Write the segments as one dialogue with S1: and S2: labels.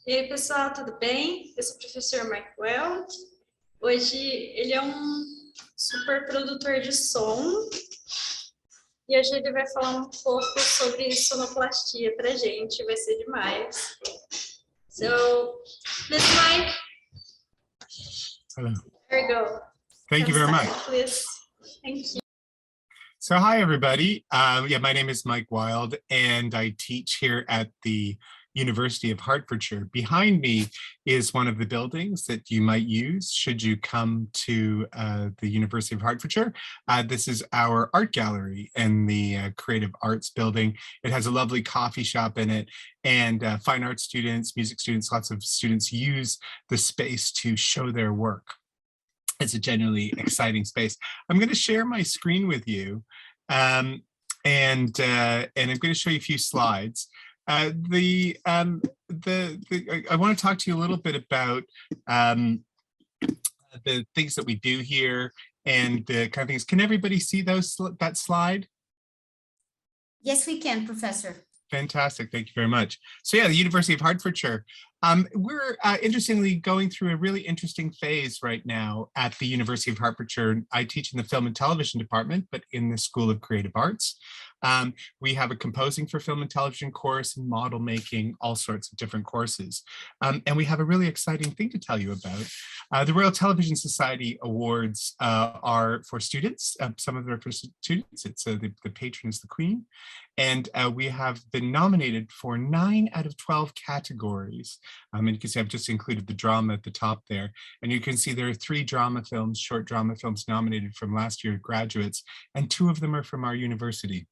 S1: E aí, pessoal, tudo bem? Eu sou o professor Wyeld. Hoje ele é um super produtor de som e hoje ele vai falar um pouco sobre sonoplastia pra gente, vai ser demais. So, Miss Mike,
S2: Hello.
S1: there you go.
S2: Thank you very much.
S1: Please. Thank you.
S2: So hi, everybody. My name is Mike Wyeld, and I teach here at the University of Hertfordshire. Behind me is one of the buildings that you might use should you come to the University of Hertfordshire. This is our art gallery in the Creative Arts building. It has a lovely coffee shop in it, and fine art students, music students, lots of students use the space to show their work. It's a genuinely exciting space. I'm going to share my screen with you, and I'm going to show you a few slides. I want to talk to you a little bit about the things that we do here and the kind of things. Can everybody see that slide?
S3: Yes, we can, Professor.
S2: Fantastic. Thank you very much. So yeah, the University of Hertfordshire. We're interestingly going through a really interesting phase right now at the University of Hertfordshire. I teach in the Film and Television Department, but in the School of Creative Arts. We have a composing for film and television course and model making, all sorts of different courses. And we have a really exciting thing to tell you about. The Royal Television Society Awards are for students. Some of them are for students. It's the patron is the Queen. And we have been nominated for 9 out of 12 categories. And you can see I've just included the drama at the top there. And you can see there are 3 drama films, short drama films nominated from last year's graduates, and 2 of them are from our university.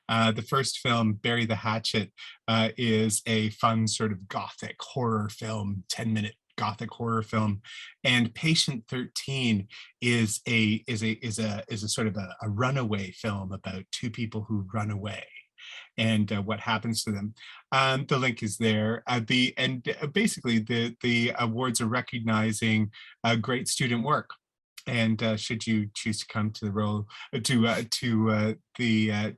S2: The first film, Bury the Hatchet, is a fun sort of gothic horror film, 10-minute gothic horror film, and Patient 13 is a sort of a runaway film about 2 people who run away and what happens to them. The link is there. Basically the awards are recognizing great student work. And should you choose to come to the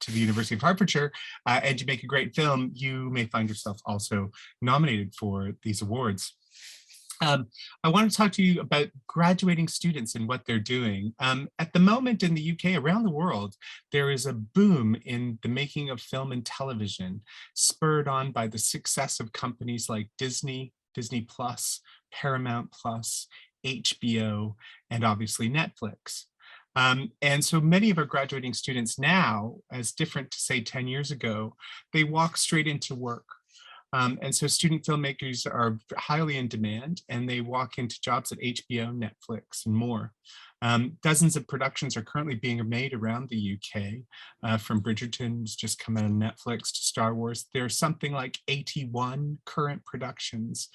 S2: University of Hertfordshire and you make a great film, you may find yourself also nominated for these awards. I want to talk to you about graduating students and what they're doing. At the moment in the UK, around the world, there is a boom in the making of film and television, spurred on by the success of companies like Disney, Disney Plus, Paramount Plus, HBO, and obviously Netflix. And so many of our graduating students now, as different to say 10 years ago, they walk straight into work. And so student filmmakers are highly in demand, and they walk into jobs at HBO, Netflix, and more. Dozens of productions are currently being made around the UK, from Bridgerton, who's just come out on Netflix, to Star Wars. There's something like 81 current productions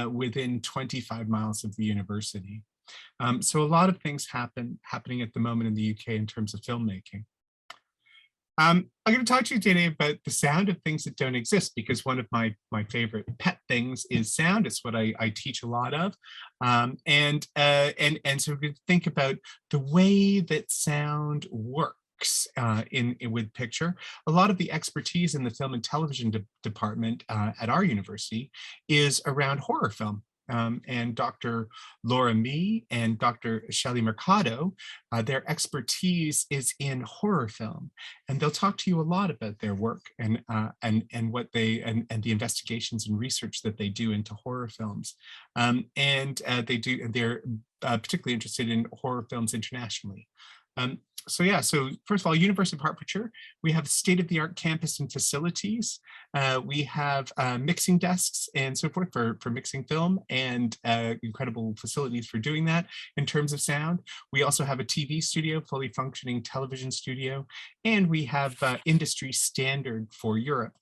S2: within 25 miles of the university. So a lot of things happening at the moment in the UK in terms of filmmaking. I'm going to talk to you today about the sound of things that don't exist, because one of my favorite pet things is sound. It's what I teach a lot of. And so we're going to think about the way that sound works with picture. A lot of the expertise in the film and television department at our university is around horror film. And Dr. Laura Mee and Dr. Shelley Mercado, their expertise is in horror film, and they'll talk to you a lot about their work and what they and the investigations and research that they do into horror films, and they're particularly interested in horror films internationally. So first of all, University of Hertfordshire, we have state-of-the-art campus and facilities. We have mixing desks and so forth for mixing film, and incredible facilities for doing that in terms of sound. We also have a TV studio, fully functioning television studio, and we have industry standard for Europe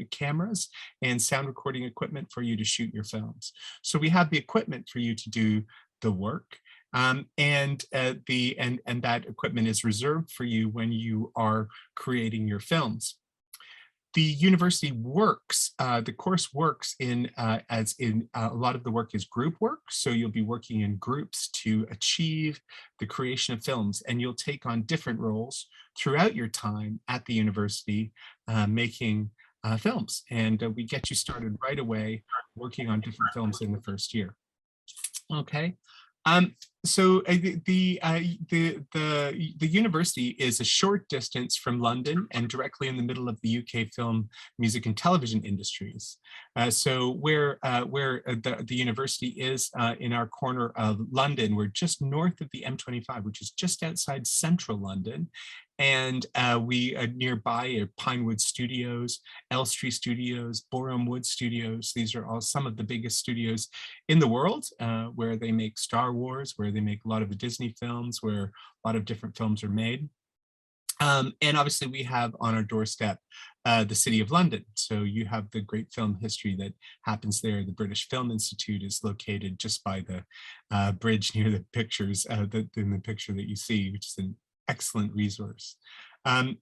S2: cameras and sound recording equipment for you to shoot your films. So we have the equipment for you to do the work. And that equipment is reserved for you when you are creating your films. The university works, the course works a lot of the work is group work. So you'll be working in groups to achieve the creation of films, and you'll take on different roles throughout your time at the university, making films. And we get you started right away working on different films in the first year. Okay. So the university is a short distance from London and directly in the middle of the UK film, music, and television industries. So where the university is in our corner of London, we're just north of the M25, which is just outside central London. And we nearby are Pinewood Studios, Elstree Studios, Boreham Wood Studios. These are all some of the biggest studios in the world, where they make Star Wars, where they make a lot of the Disney films, where a lot of different films are made. And obviously we have on our doorstep the City of London. So you have the great film history that happens there. The British Film Institute is located just by the bridge near the pictures, in the picture that you see, which is an excellent resource.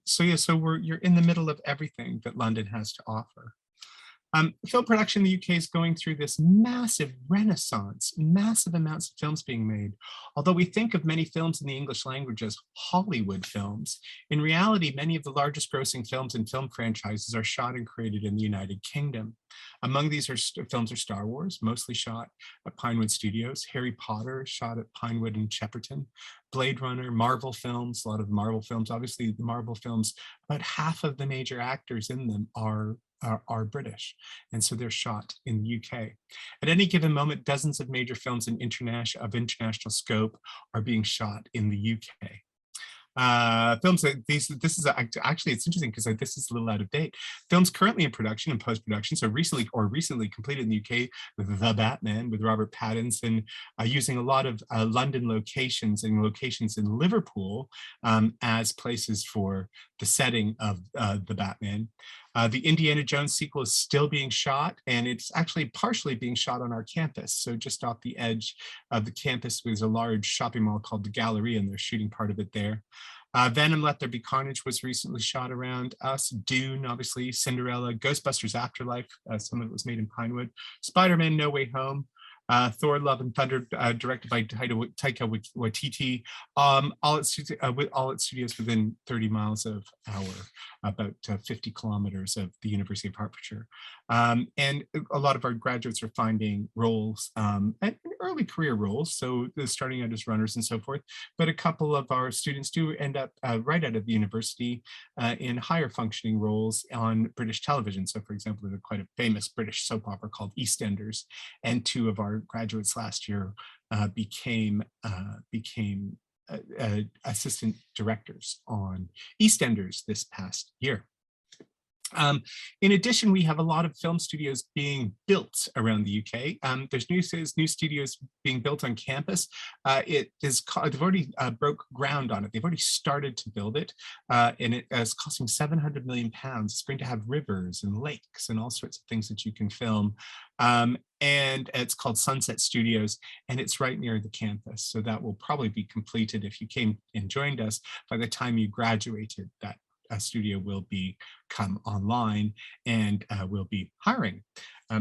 S2: So you're in the middle of everything that London has to offer. Film production in the UK is going through this massive renaissance, massive amounts of films being made. Although we think of many films in the English language as Hollywood films, in reality, many of the largest grossing films and film franchises are shot and created in the United Kingdom. Among these films are Star Wars, mostly shot at Pinewood Studios, Harry Potter, shot at Pinewood and Shepperton, Blade Runner, Marvel films, a lot of Marvel films. Obviously, the Marvel films, about half of the major actors in them are British, and so they're shot in the UK. At any given moment, dozens of major films of international scope are being shot in the UK. Films that this is actually, it's interesting because this is a little out of date. Films currently in production and post-production, so recently completed in the UK with The Batman with Robert Pattinson, using a lot of London locations and locations in Liverpool as places for the setting of The Batman. The Indiana Jones sequel is still being shot, and it's actually partially being shot on our campus. So just off the edge of the campus was a large shopping mall called the Galleria, and they're shooting part of it there. Venom, Let There Be Carnage was recently shot around us. Dune, obviously, Cinderella, Ghostbusters Afterlife, some of it was made in Pinewood. Spider-Man No Way Home, Thor, Love and Thunder, directed by Taika Waititi, all its studios within 30 miles of about 50 kilometers of the University of Hertfordshire. And a lot of our graduates are finding roles, and early career roles, so they're starting out as runners and so forth, but a couple of our students do end up right out of the university in higher functioning roles on British television. So for example, there's quite a famous British soap opera called EastEnders, and two of our graduates last year became assistant directors on EastEnders this past year. In addition, we have a lot of film studios being built around the UK. There's new studios being built on campus. They've already broke ground on it. They've already started to build it, and it is costing £700 million. It's going to have rivers and lakes and all sorts of things that you can film. And it's called Sunset Studios, and it's right near the campus. So that will probably be completed if you came and joined us by the time you graduated. That studio will come online and will be hiring.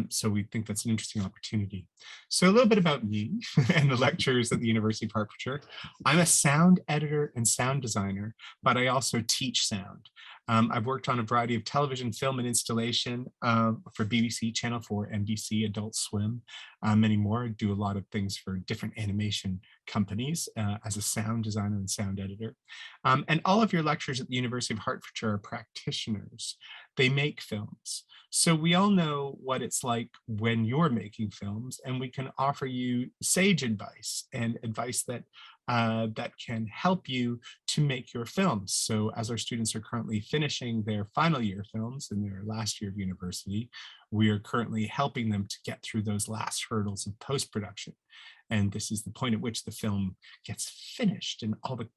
S2: So we think that's an interesting opportunity. So a little bit about me and the lectures at the University of Hertfordshire. I'm a sound editor and sound designer, but I also teach sound. I've worked on a variety of television, film, and installation for BBC, Channel 4, NBC, Adult Swim, many more. I do a lot of things for different animation companies as a sound designer and sound editor. And all of your lecturers at the University of Hertfordshire are practitioners. They make films. So we all know what it's like when you're making films, and we can offer you sage advice and advice that that can help you to make your films. So as our students are currently finishing their final year films in their last year of university, we are currently helping them to get through those last hurdles of post-production. And this is the point at which the film gets finished and all the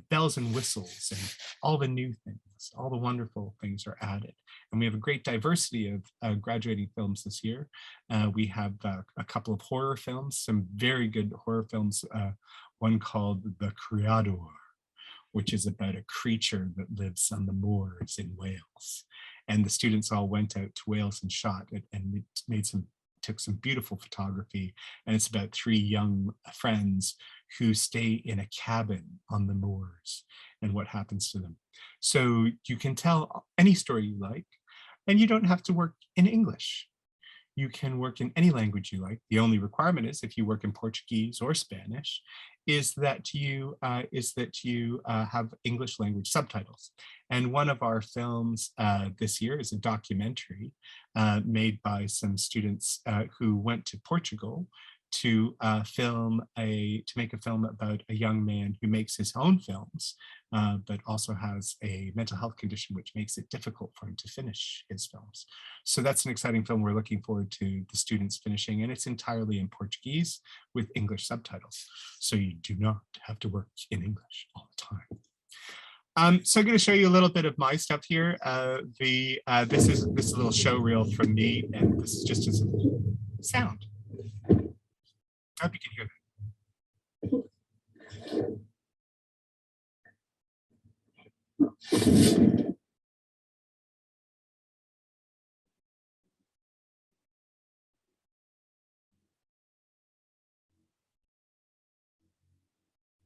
S2: bells and whistles and all the new things, all the wonderful things are added. And we have a great diversity of graduating films this year. We have a couple of horror films, some very good horror films, one called The Creodore, which is about a creature that lives on the moors in Wales. And the students all went out to Wales and shot it and took some beautiful photography. And it's about three young friends who stay in a cabin on the moors and what happens to them. So you can tell any story you like. And you don't have to work in English. You can work in any language you like. The only requirement is, if you work in Portuguese or Spanish, is that you have English language subtitles. And one of our films this year is a documentary made by some students who went to Portugal to make a film about a young man who makes his own films, but also has a mental health condition which makes it difficult for him to finish his films. So that's an exciting film we're looking forward to the students finishing, and it's entirely in Portuguese with English subtitles. So you do not have to work in English all the time. So I'm going to show you a little bit of my stuff here. This is a little show reel from me, and this is just as sound. I hope you can hear that.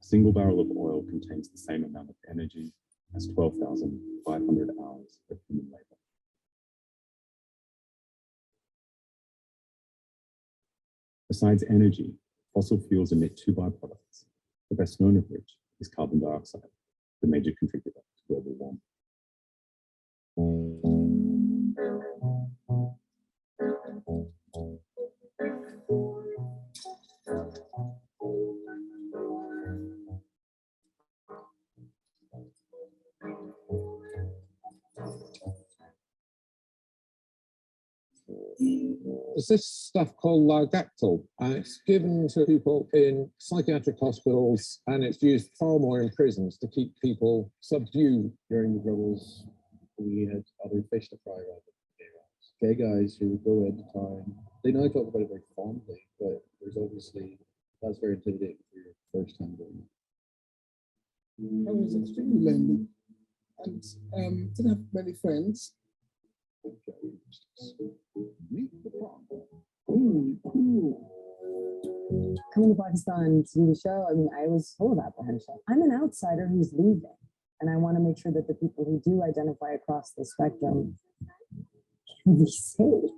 S4: A single barrel of oil contains the same amount of energy as 12,500 hours of human labor. Besides energy, fossil fuels emit two byproducts, the best known of which is carbon dioxide, the major contributor to global warming.
S5: There's this stuff called Lydactyl, and it's given to people in psychiatric hospitals, and it's used far more in prisons to keep people subdued. During the troubles, we had other fish to fry around gay guys who would go at the time. They now talk about it very fondly, but there's obviously, that's very intimidating for your first time doing it.
S6: I was extremely lonely and didn't have many friends.
S7: Coming to Pakistan to do the show, I mean, I was full of apprehension. I'm an outsider who's leaving, and I want to make sure that the people who do identify across the spectrum can be safe.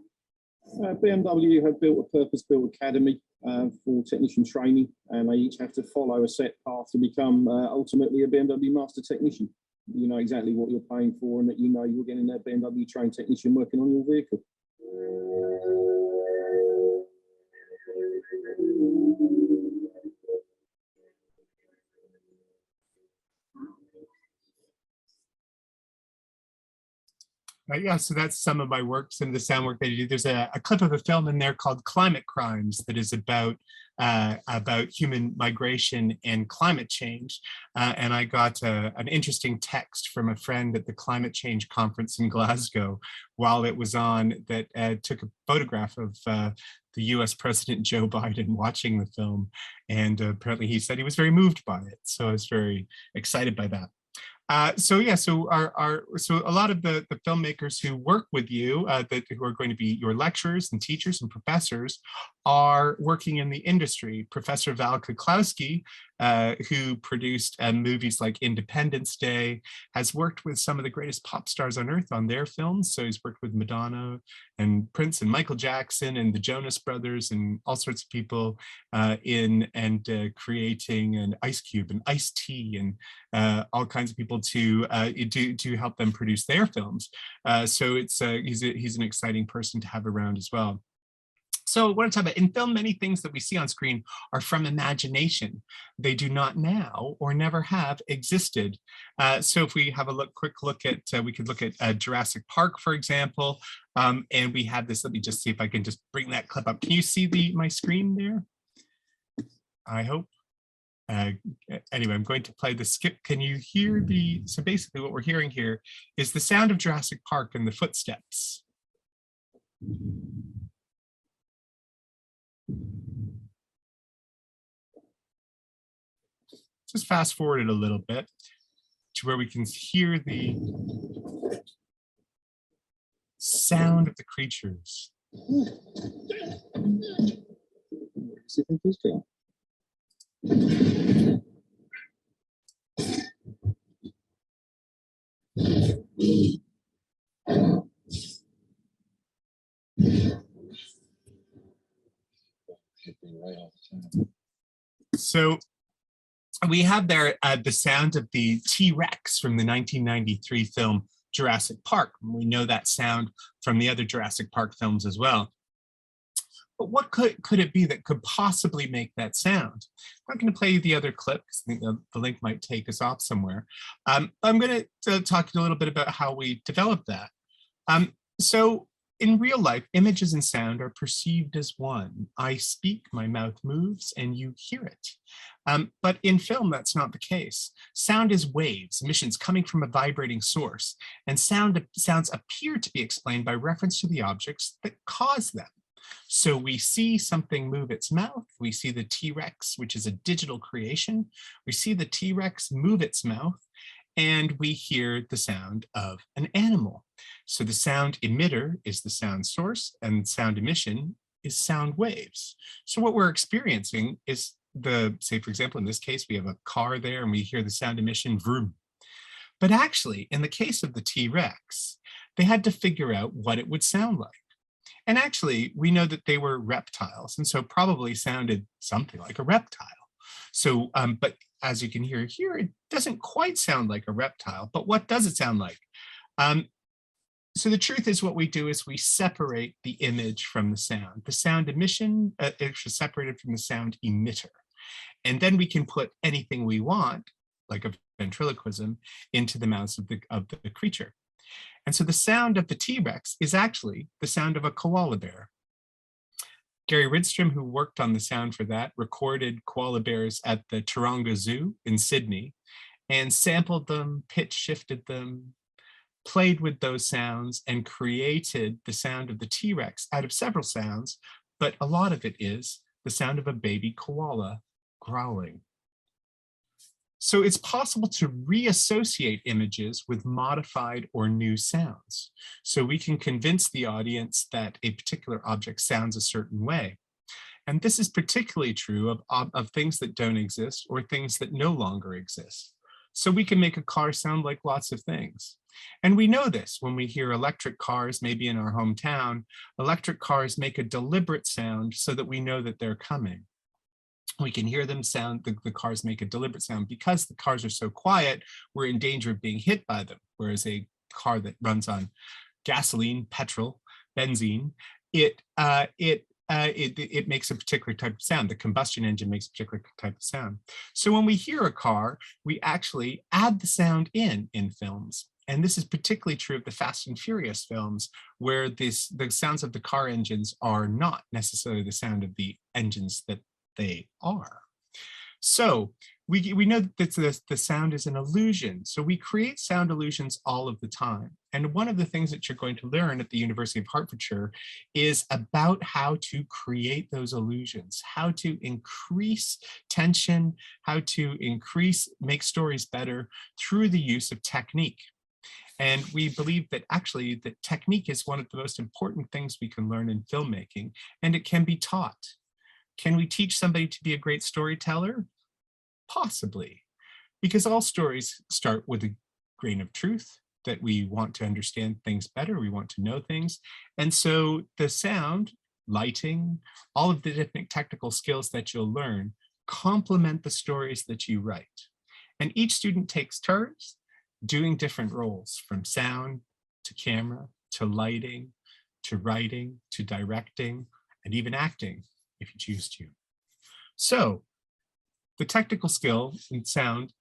S8: BMW have built a purpose-built academy for technician training, and they each have to follow a set path to become ultimately a BMW master technician. You know exactly what you're paying for, and that you know you're getting that BMW trained technician working on your vehicle.
S2: Yeah, so that's some of my work, some of the sound work that I do. There's a clip of a film in there called Climate Crimes that is about human migration and climate change. And I got an interesting text from a friend at the climate change conference in Glasgow while it was on, that took a photograph of the US President Joe Biden watching the film. And apparently he said he was very moved by it. So I was very excited by that. So a lot of the filmmakers who work with you, who are going to be your lecturers and teachers and professors, are working in the industry. Professor Val Kuklowski, who produced movies like Independence Day, has worked with some of the greatest pop stars on earth on their films. So he's worked with Madonna and Prince and Michael Jackson and the Jonas Brothers and all sorts of people creating an Ice Cube and Ice-T and all kinds of people to help them produce their films. So he's an exciting person to have around as well. So what I'm talking about, in film, many things that we see on screen are from imagination. They do not now or never have existed. So if we have a quick look at, we could look at Jurassic Park, for example, and we have this. Let me just see if I can just bring that clip up. Can you see my screen there? I hope. Anyway, I'm going to play the skip. Can you hear so basically what we're hearing here is the sound of Jurassic Park and the footsteps. Just fast forward it a little bit to where we can hear the sound of the creatures.
S5: It'd be way off the time.
S2: So we have there the sound of the T-Rex from the 1993 film Jurassic Park. We know that sound from the other Jurassic Park films as well. But what could it be that could possibly make that sound? I'm not going to play you the other clip because I think the link might take us off somewhere. I'm going to talk a little bit about how we developed that. So in real life, images and sound are perceived as one. I speak, my mouth moves, and you hear it. But in film, that's not the case. Sound is waves, emissions coming from a vibrating source, and sounds appear to be explained by reference to the objects that cause them. So we see something move its mouth. We see the T-Rex, which is a digital creation. We see the T-Rex move its mouth, and we hear the sound of an animal. So the sound emitter is the sound source, and sound emission is sound waves. So what we're experiencing is say, for example, in this case, we have a car there, and we hear the sound emission, vroom. But actually, in the case of the T-Rex, they had to figure out what it would sound like. And actually, we know that they were reptiles, and so probably sounded something like a reptile. So, but as you can hear here, it doesn't quite sound like a reptile, but what does it sound like? So the truth is what we do is we separate the image from the sound. The sound emission is separated from the sound emitter. And then we can put anything we want, like a ventriloquism, into the mouths of the creature. And so the sound of the T-Rex is actually the sound of a koala bear. Gary Ridstrom, who worked on the sound for that, recorded koala bears at the Taronga Zoo in Sydney and sampled them, pitch shifted them, played with those sounds, and created the sound of the T-Rex out of several sounds, but a lot of it is the sound of a baby koala growling. So it's possible to reassociate images with modified or new sounds. So we can convince the audience that a particular object sounds a certain way. And this is particularly true of things that don't exist or things that no longer exist. So we can make a car sound like lots of things. And we know this when we hear electric cars, maybe in our hometown. Electric cars make a deliberate sound so that we know that they're coming. We can hear them sound, the cars make a deliberate sound. Because the cars are so quiet, we're in danger of being hit by them. Whereas a car that runs on gasoline, petrol, benzene, it makes a particular type of sound. The combustion engine makes a particular type of sound. So when we hear a car, we actually add the sound in films. And this is particularly true of the Fast and Furious films, where the sounds of the car engines are not necessarily the sound of the engines that they are. So we know that the sound is an illusion. So we create sound illusions all of the time. And one of the things that you're going to learn at the University of Hertfordshire is about how to create those illusions, how to increase tension, how to make stories better through the use of technique. And we believe that actually that technique is one of the most important things we can learn in filmmaking, and it can be taught. Can we teach somebody to be a great storyteller? Possibly, because all stories start with a grain of truth, that we want to understand things better, we want to know things. And so the sound, lighting, all of the different technical skills that you'll learn complement the stories that you write. And each student takes turns doing different roles, from sound to camera, to lighting, to writing, to directing, and even acting, if you choose to. So the technical skill in sound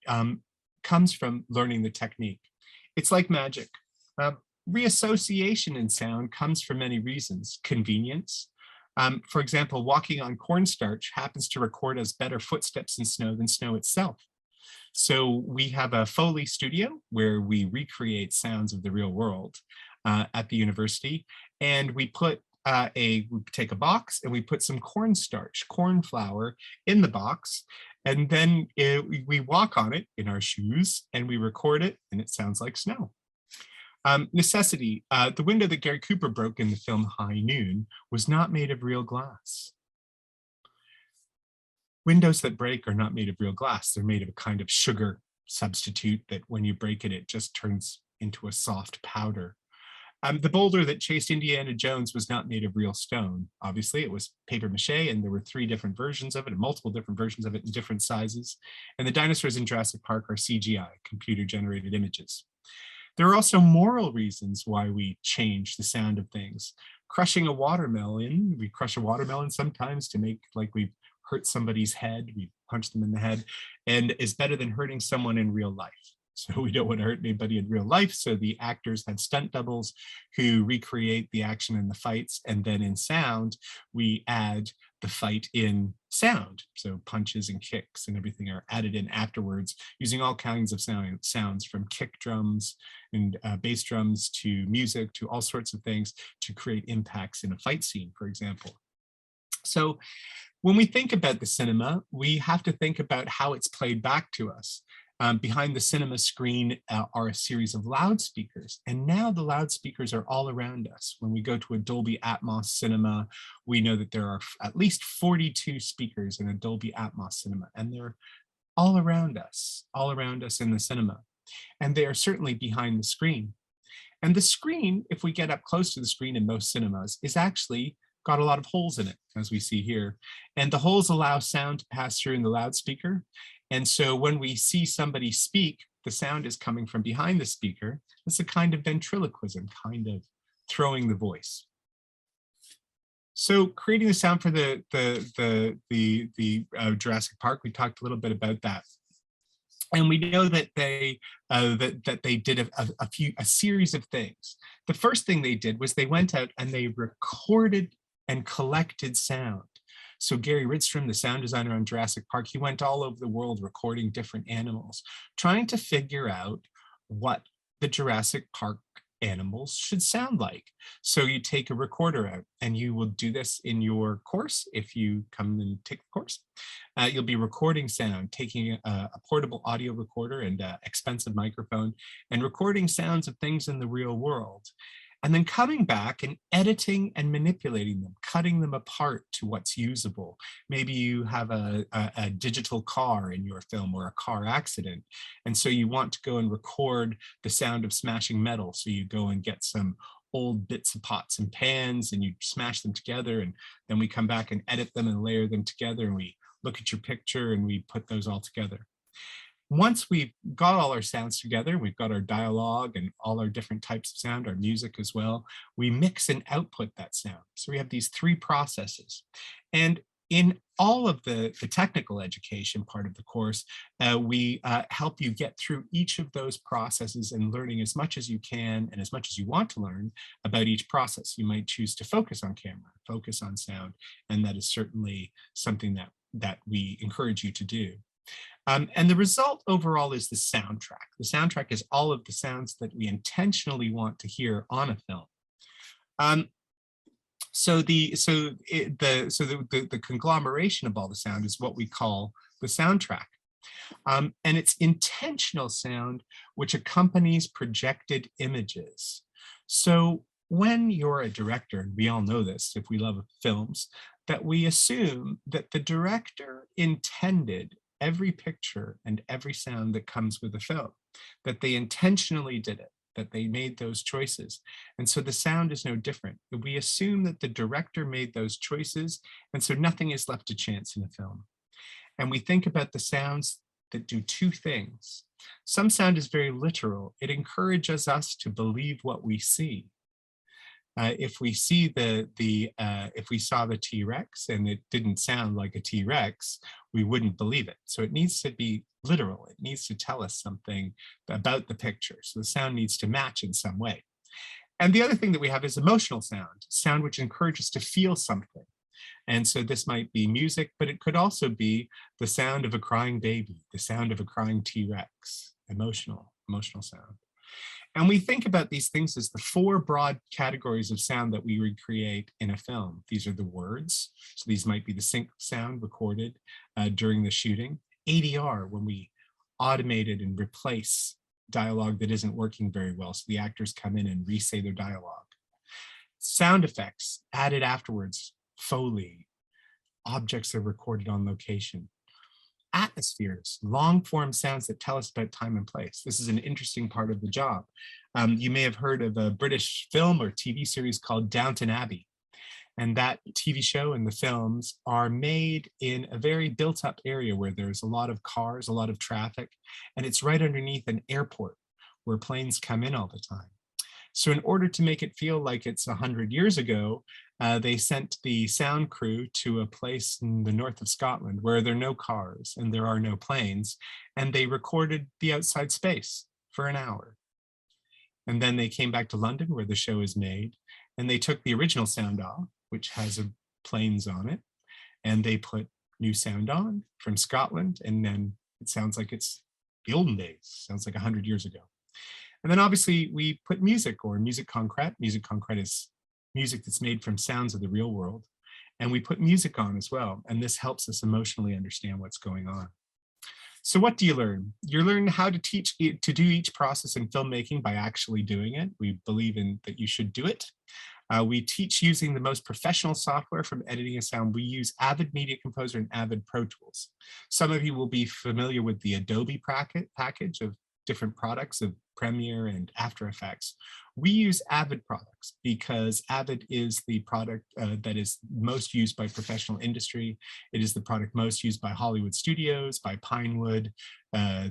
S2: comes from learning the technique. It's like magic. Reassociation in sound comes for many reasons. Convenience. For example, walking on cornstarch happens to record us better footsteps in snow than snow itself. So we have a Foley studio where we recreate sounds of the real world at the university, and we take a box and we put some cornstarch, corn flour in the box, and then we walk on it in our shoes and we record it, and it sounds like snow. Necessity. The window that Gary Cooper broke in the film High Noon was not made of real glass. Windows that break are not made of real glass. They're made of a kind of sugar substitute that when you break it, it just turns into a soft powder. The boulder that chased Indiana Jones was not made of real stone. Obviously, it was paper mache, and there were 3 different versions of it, and multiple different versions of it in different sizes. And the dinosaurs in Jurassic Park are CGI, computer-generated images. There are also moral reasons why we change the sound of things. Crushing a watermelon, we crush a watermelon sometimes to make like we've hurt somebody's head, we punch them in the head, and is better than hurting someone in real life. So we don't want to hurt anybody in real life. So the actors have stunt doubles who recreate the action in the fights. And then in sound, we add the fight in sound. So punches and kicks and everything are added in afterwards using all kinds of sounds from kick drums and bass drums to music to all sorts of things to create impacts in a fight scene, for example. So when we think about the cinema, we have to think about how it's played back to us. Behind the cinema screen are a series of loudspeakers, and now the loudspeakers are all around us. When we go to a Dolby Atmos cinema, we know that there are at least 42 speakers in a Dolby Atmos cinema, and they're all around us in the cinema. And they are certainly behind the screen. And the screen, if we get up close to the screen in most cinemas, is actually got a lot of holes in it, as we see here. And the holes allow sound to pass through in the loudspeaker. And so when we see somebody speak, the sound is coming from behind the speaker. It's a kind of ventriloquism, kind of throwing the voice. So creating the sound for the Jurassic Park, we talked a little bit about that. And we know that they did a series of things. The first thing they did was they went out and they recorded and collected sound. So Gary Ridstrom, the sound designer on Jurassic Park, he went all over the world recording different animals, trying to figure out what the Jurassic Park animals should sound like. So you take a recorder out, and you will do this in your course if you come and take the course. You'll be recording sound, taking a portable audio recorder and an expensive microphone, and recording sounds of things in the real world. And then coming back and editing and manipulating them, cutting them apart to what's usable. Maybe you have a digital car in your film or a car accident. And so you want to go and record the sound of smashing metal. So you go and get some old bits of pots and pans and you smash them together. And then we come back and edit them and layer them together. And we look at your picture and we put those all together. Once we've got all our sounds together, we've got our dialogue and all our different types of sound, our music as well, we mix and output that sound. So we have these 3 processes. And in all of the technical education part of the course, we help you get through each of those processes and learning as much as you can and as much as you want to learn about each process. You might choose to focus on camera, focus on sound, and that is certainly something that we encourage you to do. And the result overall is the soundtrack. The soundtrack is all of the sounds that we intentionally want to hear on a film. So the conglomeration of all the sound is what we call the soundtrack. And it's intentional sound which accompanies projected images. So when you're a director, and we all know this if we love films, that we assume that the director intended every picture and every sound that comes with the film, that they intentionally did it, that they made those choices. And so the sound is no different. We assume that the director made those choices, and so nothing is left to chance in a film. And we think about the sounds that do 2 things. Some sound is very literal. It encourages us to believe what we see. If we see if we saw the T-Rex and it didn't sound like a T-Rex, we wouldn't believe it. So it needs to be literal. It needs to tell us something about the picture. So the sound needs to match in some way. And the other thing that we have is emotional sound which encourages us to feel something. And so this might be music, but it could also be the sound of a crying baby, the sound of a crying T-Rex, emotional sound. And we think about these things as the 4 broad categories of sound that we recreate in a film. These are the words. So these might be the sync sound recorded during the shooting. ADR, when we automated and replace dialogue that isn't working very well. So the actors come in and re-say their dialogue. Sound effects added afterwards, Foley, objects are recorded on location. atmospheres, long-form sounds that tell us about time and place. This is an interesting part of the job. You may have heard of a British film or TV series called Downton Abbey. And that TV show and the films are made in a very built up area where there's a lot of cars, a lot of traffic, and it's right underneath an airport where planes come in all the time. So in order to make it feel like it's 100 years ago, they sent the sound crew to a place in the north of Scotland where there are no cars and there are no planes, and they recorded the outside space for an hour. And then they came back to London where the show is made, and they took the original sound off, which has planes on it, and they put new sound on from Scotland, and then it sounds like it's the olden days, sounds like 100 years ago. And then obviously we put music or musique concrète. Musique concrète is music that's made from sounds of the real world, and we put music on as well, and this helps us emotionally understand what's going on. So what do you learn? You learn how to do each process in filmmaking by actually doing it. We believe in that you should do it. We teach using the most professional software from editing a sound. We use Avid Media Composer and Avid Pro Tools. Some of you will be familiar with the Adobe package of different products of Premiere and After Effects. We use Avid products because Avid is the product that is most used by professional industry. It is the product most used by Hollywood studios, by Pinewood,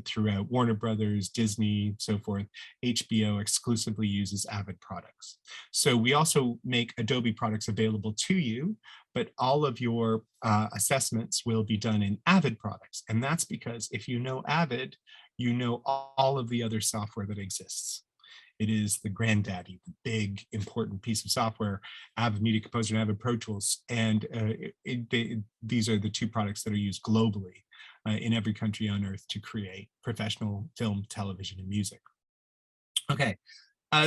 S2: throughout Warner Brothers, Disney, so forth. HBO exclusively uses Avid products. So we also make Adobe products available to you, but all of your assessments will be done in Avid products. And that's because if you know Avid, you know all of the other software that exists. It is the granddaddy, the big, important piece of software, Avid Media Composer and Avid Pro Tools. And these are the two products that are used globally in every country on earth to create professional film, television, and music. Okay,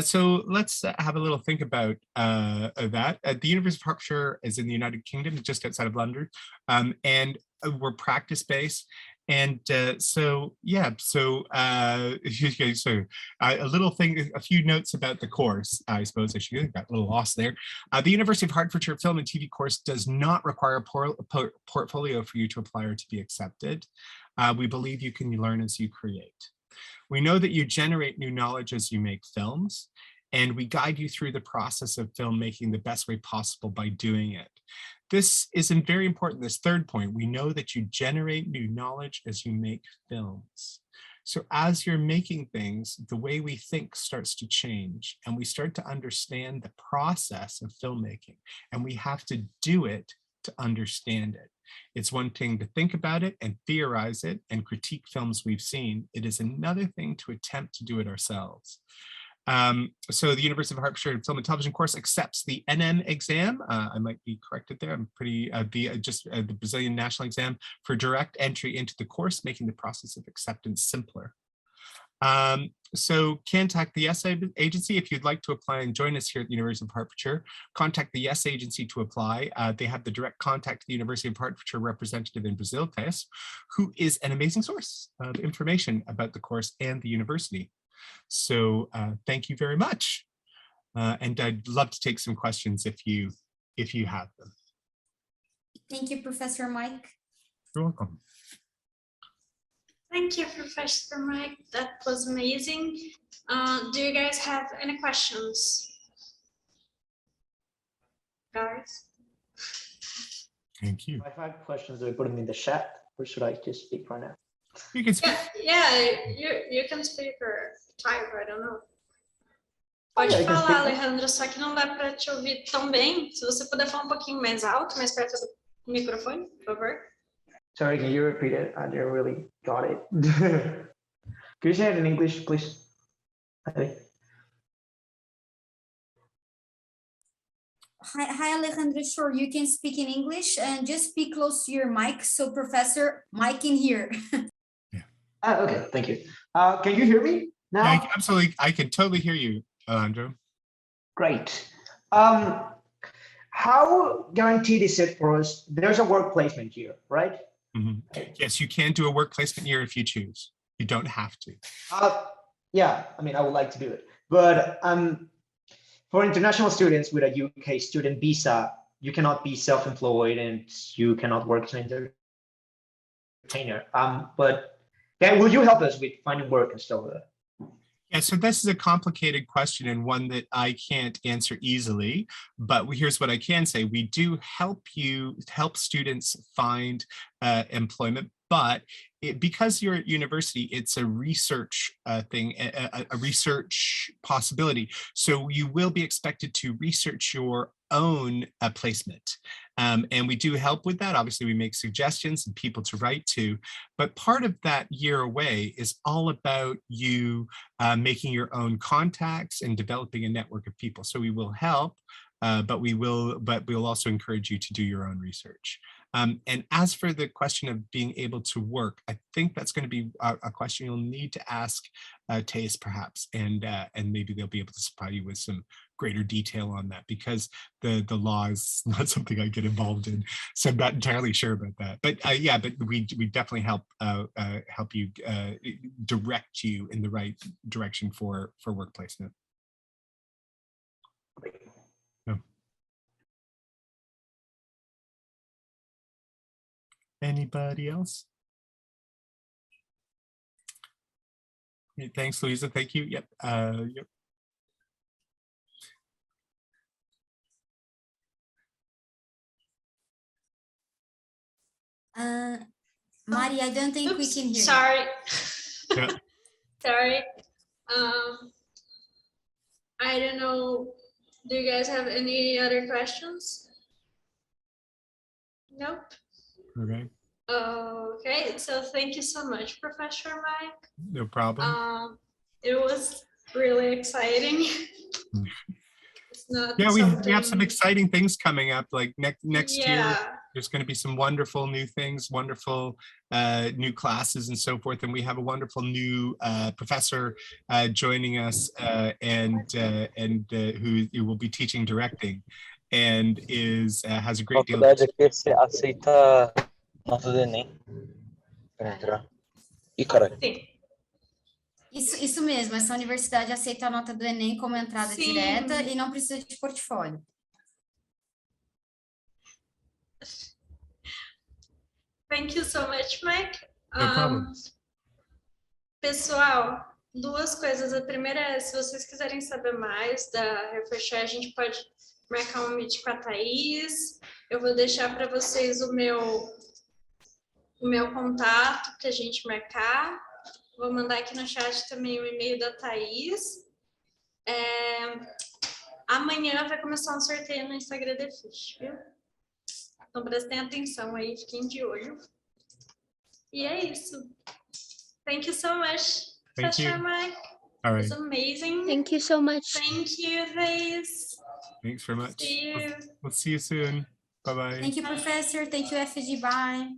S2: so let's have a little think about that. The University of Hertfordshire is in the United Kingdom, just outside of London, and we're practice-based. And so a little thing, a few notes about the course. I suppose I should have got a little lost there. The University of Hertfordshire Film and TV course does not require a portfolio for you to apply or to be accepted. We believe you can learn as you create. We know that you generate new knowledge as you make films, and we guide you through the process of filmmaking the best way possible by doing it. This is very important, this third point. We know that you generate new knowledge as you make films. So as you're making things, the way we think starts to change, and we start to understand the process of filmmaking, and we have to do it to understand it. It's one thing to think about it and theorize it and critique films we've seen. It is another thing to attempt to do it ourselves. So the University of Hertfordshire Film and Television course accepts the NM exam. I might be corrected there. I'm pretty, the Brazilian national exam for direct entry into the course, making the process of acceptance simpler. So contact the YES agency if you'd like to apply and join us here at the University of Hertfordshire. Contact the YES agency to apply. They have the direct contact to the University of Hertfordshire representative in Brazil, Thais, who is an amazing source of information about the course and the university. So thank you very much. And I'd love to take some questions if you have them.
S3: Thank you, Professor Mike.
S2: You're welcome.
S1: Thank you, Professor Mike. That was amazing. Do you guys have any questions? Guys?
S2: Thank you.
S9: If I have questions, do I put them in the chat, or should I just speak right now?
S2: You can speak.
S1: Yeah, you can speak or type, I don't know. Pode
S9: Yeah,
S1: falar, Alejandro, só que não dá para te ouvir tão bem. Se você puder falar um pouquinho mais alto, mais perto do microfone, por favor.
S9: Sorry, can you repeat it? I didn't really got it. Can you say it in English, please?
S3: Hi, Alejandro. Sure, you can speak in English and just speak close to your mic so Professor Mike can hear.
S9: Yeah. Okay, thank you. Can you hear me now?
S2: Yeah, absolutely. I can totally hear you, Alejandro.
S9: Great. How guaranteed is it for us? There's a work placement here, right?
S2: Mm-hmm. Yes, you can do a work placement here if you choose. You don't have to.
S9: Yeah, I mean, I would like to do it. But for international students with a UK student visa, you cannot be self-employed and you cannot work as an retainer. But then will you help us with finding work and stuff?
S2: Yeah, so this is a complicated question and one that I can't answer easily, but here's what I can say. We do help students find employment, but because you're at university, it's a research thing, a research possibility. So you will be expected to research your own placement. And we do help with that. Obviously, we make suggestions and people to write to, but part of that year away is all about you making your own contacts and developing a network of people. So we will help, but we'll also encourage you to do your own research. And as for the question of being able to work, I think that's going to be a question you'll need to ask Thais perhaps, and maybe they'll be able to supply you with some greater detail on that, because the law is not something I get involved in, so I'm not entirely sure about that. But yeah, but we definitely help you, direct you in the right direction for work placement. No. Anybody else? Okay, thanks, Louisa. Thank you. Yep. Yep.
S3: Mari, I don't think we can hear
S1: Sorry.
S2: Yeah.
S1: Sorry. I don't know. Do you guys have any other questions? Nope.
S2: Okay.
S1: Okay, so thank you so much, Professor Mike.
S2: No problem.
S1: It was really exciting. It's not
S2: Yeah, we have some
S1: something-
S2: exciting things coming up. Like next year,
S1: Yeah.
S2: there's going to be some wonderful new things, wonderful new classes and so forth. And we have a wonderful new professor joining us, and who will be teaching directing, and has a great deal.
S10: Faculdade aqui você aceita nota do Enem para entrar. Ih, caralho.
S1: Sim.
S3: Isso mesmo, essa universidade aceita a nota do Enem como entrada
S1: Sim.
S3: direta e não precisa de portfólio.
S1: Thank you so much, Mike.
S2: No problem.
S1: Pessoal, duas coisas. A primeira é, se vocês quiserem saber mais da Refresh, a gente pode marcar um meet com a Thaís. Eu vou deixar para vocês o meu contato para a gente marcar. Vou mandar aqui no chat também o e-mail da Thaís. Amanhã vai começar um sorteio no Instagram da Fish, viu? Então prestem atenção aí, fiquem de olho. E é isso. Thank you so much,
S2: Thank
S1: Professor
S2: you.
S1: Mike.
S2: All right.
S1: It's amazing.
S11: Thank you so much.
S1: Thank you, Thais.
S2: Thanks very much.
S1: See you.
S2: We'll see you soon. Bye-bye.
S3: Thank you, Professor. Thank you, FG. Bye.